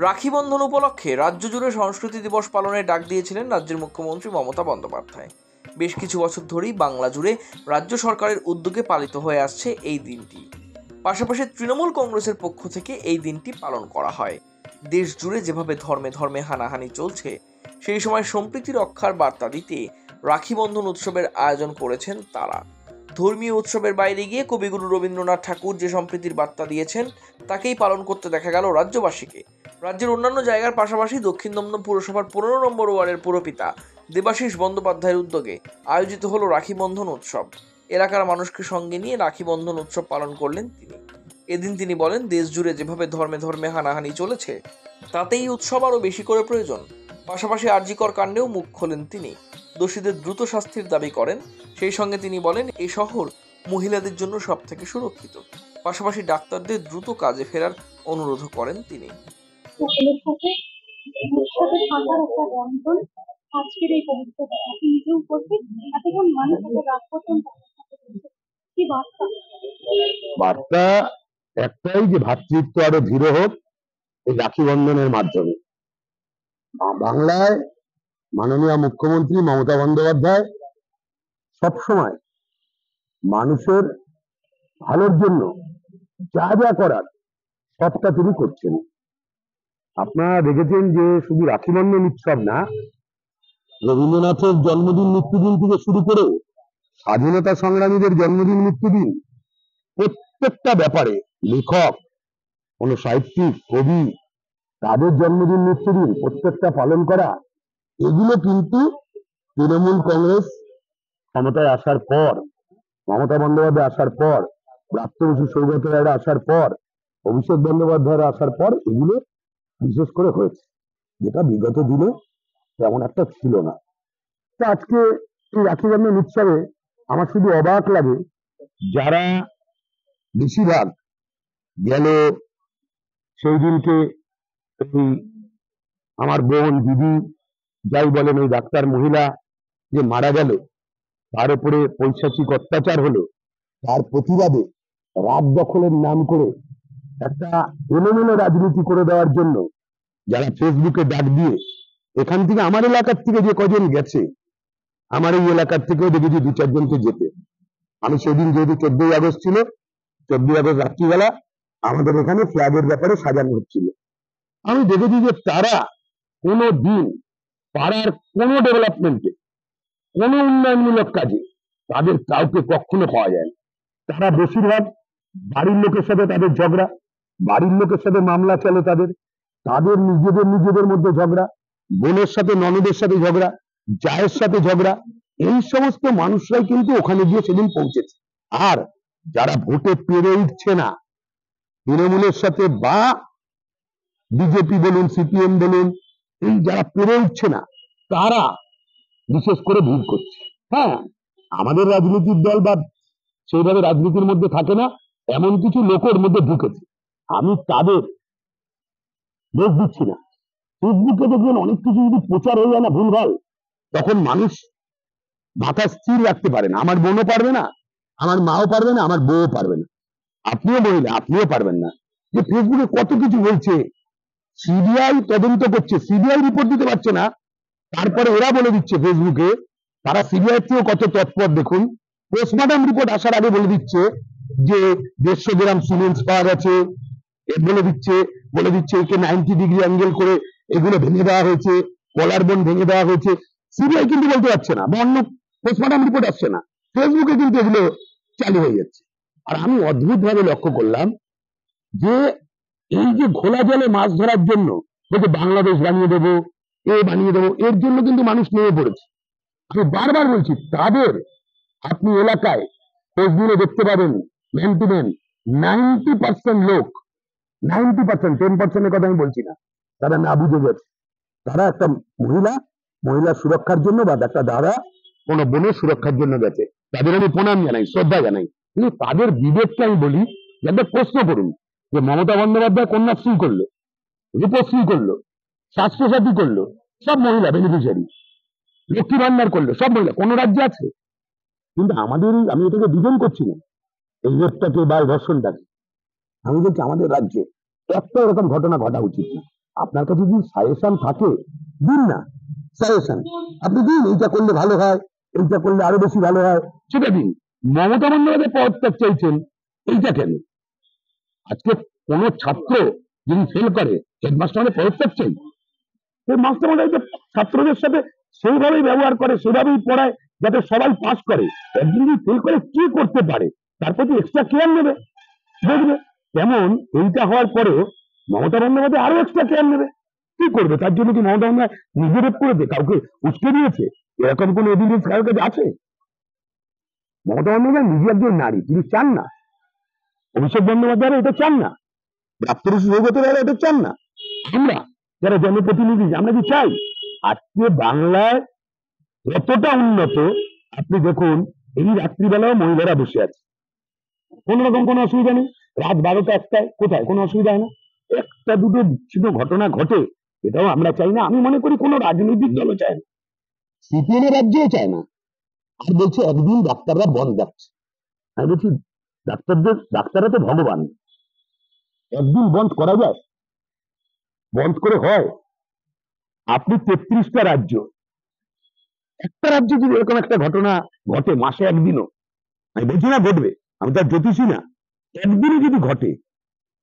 রাখি বন্ধন উপলক্ষে রাজ্য জুড়ে সংস্কৃতি দিবস পালনের ডাক দিয়েছিলেন রাজ্যের মুখ্যমন্ত্রী মমতা বন্দ্যোপাধ্যায়। বেশ কিছু বছর ধরেই বাংলা জুড়ে রাজ্য সরকারের উদ্যোগে পালিত হয়ে আসছে এই দিনটি। পাশাপাশি তৃণমূল কংগ্রেসের পক্ষ থেকে এই দিনটি পালন করা হয়। দেশ জুড়ে যেভাবে ধর্মে ধর্মে হানাহানি চলছে, সেই সময় সম্প্রীতি রক্ষার বার্তা দিতে রাখি বন্ধন উৎসবের আয়োজন করেছেন তারা। ধর্মীয় উৎসবের বাইরে গিয়ে কবিগুরু রবীন্দ্রনাথ ঠাকুর যে সম্প্রীতির বার্তা দিয়েছেন, তাকেই পালন করতে দেখা গেল রাজ্যবাসীকে। রাজ্যের অন্যান্য জায়গার পাশাপাশি দক্ষিণ দমদম পুরসভার 15 নম্বর ওয়ার্ডের পুরপিতা দেবাশিস বন্দ্যোপাধ্যায়ের উদ্যোগে আয়োজিত হলো রাখি বন্ধন উৎসব। এলাকার মানুষকে সঙ্গে নিয়ে রাখি বন্ধন উৎসব পালন করলেন তিনি। এদিন তিনি বলেন, দেশ জুড়ে যেভাবে ধর্মে ধর্মে হানাহানি চলেছে, তাতেই উৎসব আরও বেশি করে প্রয়োজন। পাশাপাশি আরজিকর কাণ্ডেও মুখ খোলেন তিনি। দোষীদের দ্রুত শাস্তির দাবি করেন। সেই সঙ্গে তিনি বলেন, এই শহর মহিলাদের জন্য সব থেকে সুরক্ষিত। পাশাপাশি ডাক্তারদের দ্রুত কাজে ফেরার অনুরোধ করেন তিনি। বার্তা একটাই, যে ভ্রাতৃত্ব আরো দৃঢ় হোক এই রাখি বন্ধনের মাধ্যমে। বাংলায় মাননীয় মুখ্যমন্ত্রী মমতা বন্দ্যোপাধ্যায় সবসময় মানুষের ভালোর জন্য যা যা করার সবটা তিনি করছেন। আপনারা দেখেছেন যে শুধু রাখি বন্ধন উৎসব না, রবীন্দ্রনাথের জন্মদিন মৃত্যুদিন থেকে শুরু করে স্বাধীনতা সংগ্রামীদের জন্মদিন মৃত্যুদিন, প্রত্যেকটা ব্যাপারে লেখক, কোন সাহিত্যিক, কবি, তাদের জন্মদিন মৃত্যুদিন প্রত্যেকটা পালন করা, এগুলো কিন্তু তৃণমূল কংগ্রেস ক্ষমতায় আসার পর, মমতা বন্দ্যোপাধ্যায় আসার পর, ব্রাত্য বসু সৌগত রায়রা আসার পর, অভিষেক বন্দ্যোপাধ্যায়রা আসার পর এগুলো বিশেষ করে হয়েছে, যেটা বিগত দিনে তেমন একটা ছিল না। তো আজকে এই রাখি বন্ধন উৎসবে আমার শুধু অবাক লাগে, যারা বেশিরভাগ গেল সেই দিনকে এই আমার বোন, দিদি, যাই বলেন, ওই ডাক্তার মহিলা যে মারা গেল, তার উপরে পৈশাচিক অত্যাচার হলো, তার প্রতিবাদে রাত দখলের নাম করে একটা এলোমেলো রাজনীতি করে দেওয়ার জন্য যারা ফেসবুকে ডাক দিয়ে, এখান থেকে আমার এলাকার থেকে যে কজন গেছে, আমার এই এলাকার থেকেও দেখেছি 2-4 জনকে যেতে। আমি সেদিন যেহেতু 14ই আগস্ট ছিল, 14ই আগস্ট রাত্রিবেলা আমাদের এখানে ফ্ল্যাগের ব্যাপারে সাজানো হচ্ছিল, আমি দেখেছি যে তারা কোনো দিন পাড়ার কোনো ডেভেলপমেন্টে, কোনো উন্নয়নমূলক কাজে তাদের কাউকে কখনো পাওয়া যায় না। তারা বেশিরভাগ বাড়ির লোকের সাথে তাদের ঝগড়া, বাড়ির লোকের সাথে মামলা চলে, তাদের নিজেদের মধ্যে ঝগড়া, বোনের সাথে ননদের সাথে ঝগড়া, জায়ের সাথে ঝগড়া, এই সমস্ত মানুষরাই কিন্তু ওখানে গিয়ে সেদিন পৌঁছেছে। আর যারা ভোটে পেরে উঠছে না, তৃণমূলের সাথে বা বিজেপি বলুন, সিপিএম বলুন, এই যারা পেরে উঠছে না, তারা বিশেষ করে ভিড় করছে। হ্যাঁ, আমাদের রাজনীতির দল বা সেইভাবে রাজনীতির মধ্যে থাকে না, এমন কিছু লোকের মধ্যে ঢুকেছে। আমি তাদের দোষ দিচ্ছি না। ফেসবুকে দেখবেন অনেক কিছু যদি প্রচার হয়ে যায় না ভুলভাল, তখন মানুষ মাথা স্থির রাখতে পারে না। আমার বোনও পারবে না, আমার মাও পারবে না, আমার বউও পারবে না, আপনিও মহিলা, আপনিও পারবেন না। যে ফেসবুকে কত কিছু বলছে, সিবিআই তদন্ত করছে, সিবিআই রিপোর্ট দিতে পারছে না, তারপরে এরা বলে দিচ্ছে ফেসবুকে তারা সিবিআই থেকেও কত তৎপর দেখুন। পোস্টমর্টম রিপোর্ট আসার আগে বলে দিচ্ছে যে 150 গ্রাম সিমেন্ট পাওয়া গেছে, বলে দিচ্ছে একে 90 ডিগ্রি অ্যাঙ্গেল করে এগুলো ভেঙে দেওয়া হয়েছে, কলার বোন ভেঙে দেওয়া হয়েছে। সিবিআই কিন্তু বলতে পারছে না, বা অন্য পোস্টমর্টম রিপোর্ট আসছে না, ফেসবুকে কিন্তু এগুলো চালু হয়ে যাচ্ছে। আর আমি অদ্ভুত ভাবে লক্ষ্য করলাম যে এই যে ঘোলা জলে মাছ ধরার জন্য বলছে বাংলাদেশ বানিয়ে দেবো, বানিয়ে দেবো, এর জন্য কিন্তু মানুষ নেমে পড়েছে। আমি বারবার বলছি, তাদের আপনি এলাকায় ফেসবুকে দেখতে পাবেন ম্যান টু ম্যান 90% লোক, 90%, 10%-এর কথা আমি বলছি না, তারা না বুঝে গেছে। তারা একটা মহিলা সুরক্ষার জন্য, বা একটা দাদা কোনো বোনের সুরক্ষার জন্য গেছে, তাদের আমি প্রণাম জানাই, শ্রদ্ধা জানাই। কিন্তু তাদের বিবেককে আমি বলি, যাদের প্রশ্ন করুন যে মমতা বন্দ্যোপাধ্যায় কন্যাশ্রী করলো, রূপশ্রী করলো, স্বাস্থ্যসাথী করলো, সব মহিলা বেনিফিশিয়ারি, লক্ষ্মী ভান্ডার করলো, সব মহিলা, কোন রাজ্যে আছে? কিন্তু আমাদের, আমি এটাকে ডিফেন্ড করছি না, এই রেপটাকে বা ধর্ষণটাকে, আমি বলছি আমাদের রাজ্যে একটা এরকম ঘটনা ঘটা উচিত না। আপনার কাছে যদি সাজেশন থাকে দিন না, সাজেশন আপনি দিন, এইটা করলে ভালো হয়, এইটা করলে আরো বেশি ভালো হয়, সেটা দিন। মমতা বন্দ্যোপাধ্যায় পদত্যাগ চাইছেন, এইটা কেন? আজকে কোন ছাত্র যদি ফেল করে হেডমাস্টার পদত্যাগ চাই, সেই মাস্টারমশাই তো ছাত্রদের সাথে সেইভাবেই ব্যবহার করে, সেভাবেই পড়ায় যাতে সবাই পাস করে। একদিন যদি ফেল করে কি করতে পারে তার প্রতি এক্সট্রা কেয়ার নেবে, দেখবে। তেমন এইটা হওয়ার পরেও মমতা বন্দ্যোপাধ্যায় আরো এক্সট্রা কেয়ার নেবে। কি করবে? তার জন্য কি মমতা বন্দ্যোপাধ্যায় নিজে রেপ করেছে, কাউকে উস্কে দিয়েছে? এরকম কোন এভিডেন্স কারোর কাছে আছে? মমতা বন্দ্যোপাধ্যায় নিজে একজন নারী, তিনি চান না। অভিষেক বন্দ্যোপাধ্যায় এটা চান না, ডাক্তার সৌগতরা এটা চান না। আমরা যারা জনপ্রতিনিধি আমরা কি চাই? আজকে বাংলায় কতটা উন্নত আপনি দেখুন, এই রাত্রিবেলাও মহিলারা বসে আছে, কোন রকম কোনো অসুবিধা নেই। রাত 12টা 1টায় কোথায় কোনো অসুবিধা হয় না? একটা দুটো বিচ্ছিন্ন ঘটনা ঘটে, এটাও আমরা চাই না। আমি মনে করি কোনো রাজনৈতিক দলও চায় না, সিপিএম এর রাজ্যেও চায় না। আর বলছে একদিন ডাক্তাররা বন্ধ যাচ্ছে। আমি বলছি ডাক্তাররা তো ভগবান, একদিন বন্ধ করা যায়? বন্ধ করে হয়? আপনি 33টা রাজ্য, একটা রাজ্যে যদি এরকম একটা ঘটনা ঘটে মাসে একদিনও, আমি বলছি না ঘটবে, আমি তার জ্যোতিষী না, একদিনও যদি ঘটে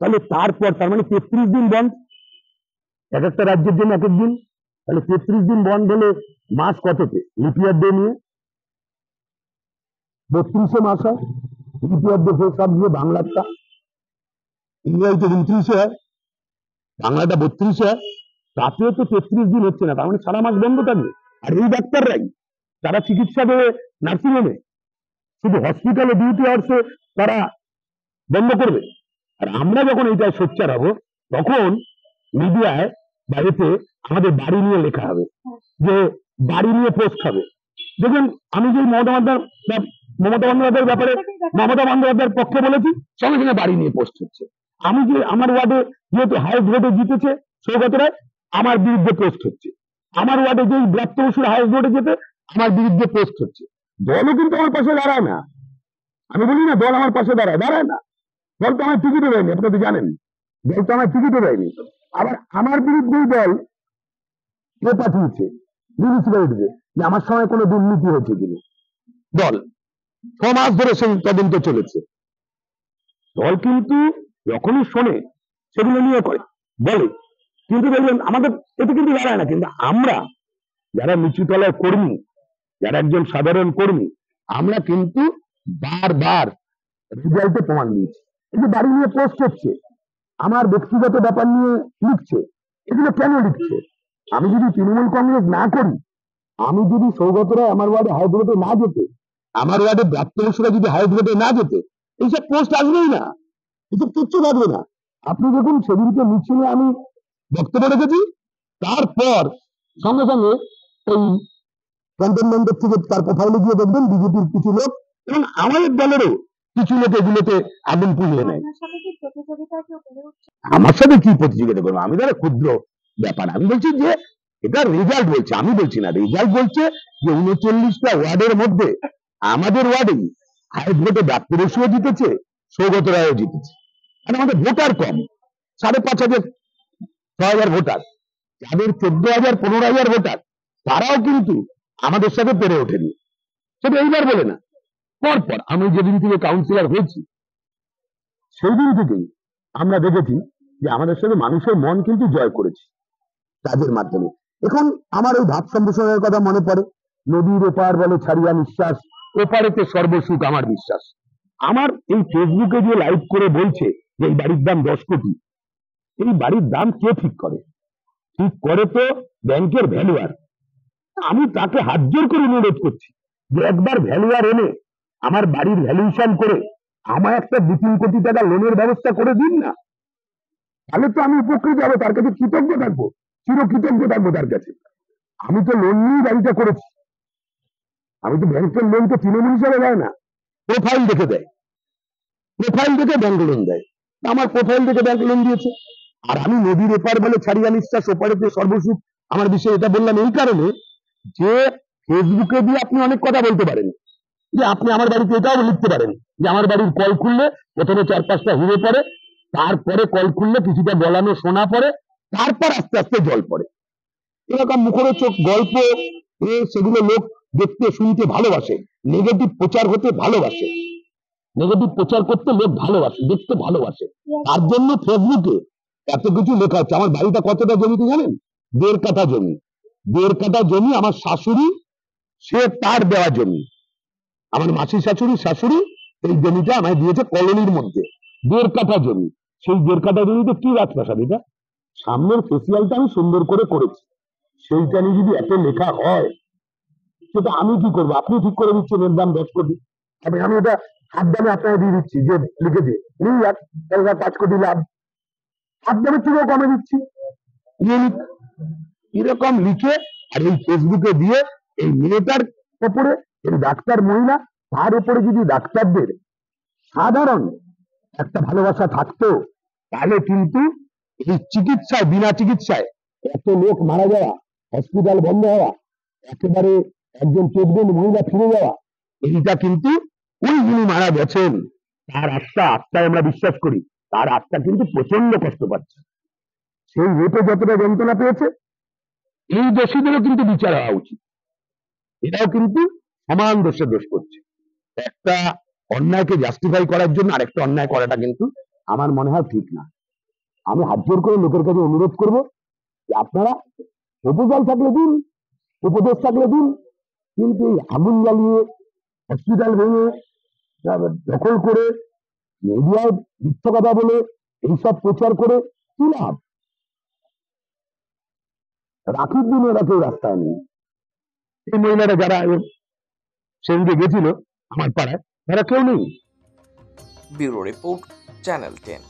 তাহলে তারপর তার মানে 33 দিন বন্ধ, এক একটা রাজ্যের জন্য এক এক দিন। তাহলে 33 দিন বন্ধ হলে মাস কততে? লিপিয়ার ডে নিয়ে 32 মাস হয়, লিপিয়ার ডে সব নিয়ে বাংলাটা, ইংরেজিতে 29 হয়, বাংলাটা 32 হয়, তাতেও তো 33 দিন হচ্ছে না, তার মানে সারা মাস বন্ধ থাকবে। আর এই ডাক্তাররাই যারা চিকিৎসা দেবে নার্সিংহোমে, শুধু হসপিটালে ডিউটি আওয়ার্সে তারা বন্ধ করবে। আর আমরা যখন এইটায় সোচ্চার হবো, তখন মিডিয়ায় বা এতে আমাদের বাড়ি নিয়ে লেখা হবে, যে বাড়ি নিয়ে পোস্ট হবে। দেখুন, আমি যে মমতা বন্দ্যোপাধ্যায়ের ব্যাপারে মমতা বন্দ্যোপাধ্যায়ের পক্ষে বলেছি, সঙ্গে সঙ্গে বাড়ি নিয়ে পোস্ট হচ্ছে। আমি যে আমার ওয়ার্ডে যেহেতু হাইস্ট ভোটে জিতেছে সৌগত রায়, আমার বিরুদ্ধে পোস্ট হচ্ছে। আমার ওয়ার্ডে যেই ব্রাত্য বসুর হাইস্ট ভোটে যেতে, আমার বিরুদ্ধে পোস্ট হচ্ছে। দলও কিন্তু আমার পাশে দাঁড়ায় না। আমি বলি না দল আমার পাশে দাঁড়ায় না। দল তো আমার টিকিটও দেয়নি, আপনি তো জানেন, দল তো আমার টিকিটও দেয়নি। আবার আমার বিরুদ্ধেই দল পাঠিয়েছে মিউনিসিপ্যালিটিতে যে আমার সময় কোনো দুর্নীতি হয়েছে কিনা। দল 6 মাস ধরে সেই তদন্ত চলেছে। দল কিন্তু যখনই শোনে সেগুলো নিয়ে করে বলে, কিন্তু দেখবেন আমাদের এতে কিন্তু দাঁড়ায় না। কিন্তু আমরা যারা নিচুতলার কর্মী, যারা একজন সাধারণ কর্মী, আমরা কিন্তু বারবার রেজাল্টে প্রমাণ দিয়েছি। এই যে বাড়ি নিয়ে পোস্ট হচ্ছে, আমার ব্যক্তিগত ব্যাপার নিয়ে লিখছে, এগুলো কেন লিখছে? আমি যদি তৃণমূল কংগ্রেস না করি, আমি যদি সৌগত রায় আমার ওয়ার্ডে হাইট ভোটে না যেতে, আমার ওয়ার্ডে ব্রাত্য বসুরা যদি হাইট ভোটে না যেতে, এইসব পোস্ট আসবেই না, এসব কিচ্ছু থাকবে না। আপনি দেখুন সেদিনকে মিছিলে আমি বক্তব্য রেখেছি, তারপর সঙ্গে সঙ্গে ওই ক্যান্টনমেন্টের থেকে তার প্রোফাইলে গিয়ে দেখবেন বিজেপির কিছু লোক এবং আমাদের দলেরও কিছু লোক এগুলোতে আগুন পুড়িয়ে নেয়। আমার সাথে কি প্রতিযোগিতা করবো? আমি তাহলে ক্ষুদ্র ব্যাপার। আমি বলছি যে এটা রেজাল্ট বলছে, আমি বলছি না। রেজাল্ট বলছে যে 39টা ওয়ার্ডের মধ্যে আমাদের ওয়ার্ডেই হাইট ভোটে ব্রাত্য বসুও জিতেছে, সৌগত রায়ও জিতেছে। আর আমাদের ভোটার কম, 5,500 6,000 ভোটার, যাদের 14,000 15,000 ভোটার, তারাও কিন্তু আমাদের সাথে পেরে ওঠেনি। সেটা এইবার বলে না, পরপর আমি যেদিন থেকে কাউন্সিলর হয়েছি সেই দিন থেকেই আমরা দেখেছি যে আমাদের সাথে মানুষের মন কিন্তু জয় করেছি কাজের মাধ্যমে। এখন আমার ওই ভাব সম্প্রসারণের কথা মনে পড়ে, নদীর ওপার বলে ছাড়িয়া নিঃশ্বাস, ওপারেতে সর্বসুখ আমার বিশ্বাস। আমার এই ফেসবুকে যে লাইভ করে বলছে যে এই বাড়ির দাম 10 কোটি, এই বাড়ির দাম কে ঠিক করে? ঠিক করে তো ব্যাংকের ভ্যালুয়ার। আমি তাকে হাত জোর করে অনুরোধ করছি যে একবার ভ্যালুয়ার এনে আমার বাড়ির ভ্যালুয়েশন করে আমার একটা 2-3 কোটি টাকা লোনের ব্যবস্থা করে দিন না, তাহলে তো আমি উপকৃত হবো, তার কাছে কৃতজ্ঞ থাকবো, চিরকৃতজ্ঞ থাকবো তার কাছে। আমি তো লোন নিয়েই বাড়িটা করেছি, আমি তো ব্যাংকের লোন তো তৃণমূল হিসাবে দেয় না, প্রোফাইল দেখে দেয়, প্রোফাইল দেখে ব্যাংক লোন দেয়। আমার প্রোফাইল দেখে ব্যাংক লোন দিয়েছে। আর আমি নদীর এপার বলে ছাড়িয়া নিঃশ্বাস, ওপারেতে সর্বসুখ আমার বিষয়ে এটা বললাম এই কারণে যে ফেসবুকে দিয়ে আপনি অনেক কথা বলতে পারেন, যে আপনি আমার বাড়িতে এটাও লিখতে পারেন যে আমার বাড়ির কল খুললে প্রথমে 4-5টা হুড়ে পড়ে, তারপরে কল খুললে কিছুটা গলানো শোনা পড়ে, তারপর আস্তে আস্তে জল পড়ে। এরকম মুখরোচক গল্প সেগুলো লোক দেখতে শুনতে ভালোবাসে, নেগেটিভ প্রচার হতে ভালোবাসে, নেগেটিভ প্রচার করতে লোক ভালোবাসে, দেখতে ভালোবাসে। তার জন্য ফেসবুকে এত কিছু লেখা হচ্ছে। আমার বাড়িটা কতটা জমিতে জানেন? 1.5 কাঠা জমি। 1.5 কাঠা জমি আমার শাশুড়ি, সে তার দেওয়া জমি। আমার মাসি শাশুড়ি এই জমিটা আমায় দিয়েছে কলোনির মধ্যে। 1.5 কাঠা জমি। সেই 1.5 কাঠা জমিতে কি রাজপ্রাসাদ? এটা সামনের ফেসিয়ালটা আমি সুন্দর করে করেছি, সেইটা নিয়ে যদি এত লেখা হয়, সেটা আমি কি করবো? আপনি ঠিক করে দিচ্ছেন এর দাম 10 কোটি, আমি এটা হাত দামে আপনাকে দিয়ে দিচ্ছি, যে লিখেছে নিয়ে যাক 5 কোটি লাভ, হাত দামের থেকেও কমে দিচ্ছি, এরকম লিখে আর এই ফেসবুকে দিয়ে এই মেয়েটার উপরে, এই ডাক্তার মহিলা, তার উপরে যদি ডাক্তারদের সাধারণ একটা ভালোবাসা থাকতো, তাহলে কিন্তু এই চিকিৎসায়, বিনা চিকিৎসায় এত লোক মারা যাওয়া, হসপিটাল বন্ধ হওয়া, একেবারে একজন প্রেগনেন্ট মহিলা ফিরে যাওয়া, এইটা কিন্তু ওই যিনি মারা গেছেন তার আত্মায় আমরা বিশ্বাস করি, তার আত্মা কিন্তু প্রচন্ড কষ্ট পাচ্ছে। সেই রেপে যতটা যন্ত্রণা পেয়েছে, এই দোষীদেরও কিন্তু বিচার হওয়া উচিত। এটাও কিন্তু সমান দোষে দোষ করছে। একটা অন্যায়কে জাস্টিফাই করার জন্য আরেকটা অন্যায় করাটা কিন্তু আমার মনে হয় ঠিক না। আমি হাত জোর করে লোকের কাছে অনুরোধ করবো যে আপনারা প্রপোজাল থাকলে দিন, উপদেশ থাকলে দিন, কিন্তু এই আগুন জ্বালিয়ে, হসপিটাল ভেঙে, দখল করে, মিডিয়ায় মিথ্যা কথা বলে, এইসব প্রচার করে কি লাভ? রাখির দিন ওরা কেউ রাস্তায় নেই। এই মহিলারা যারা সেদিকে গেছিল আমার পাড়ায়, তারা কেউ নেই। Bureau report, channel 10।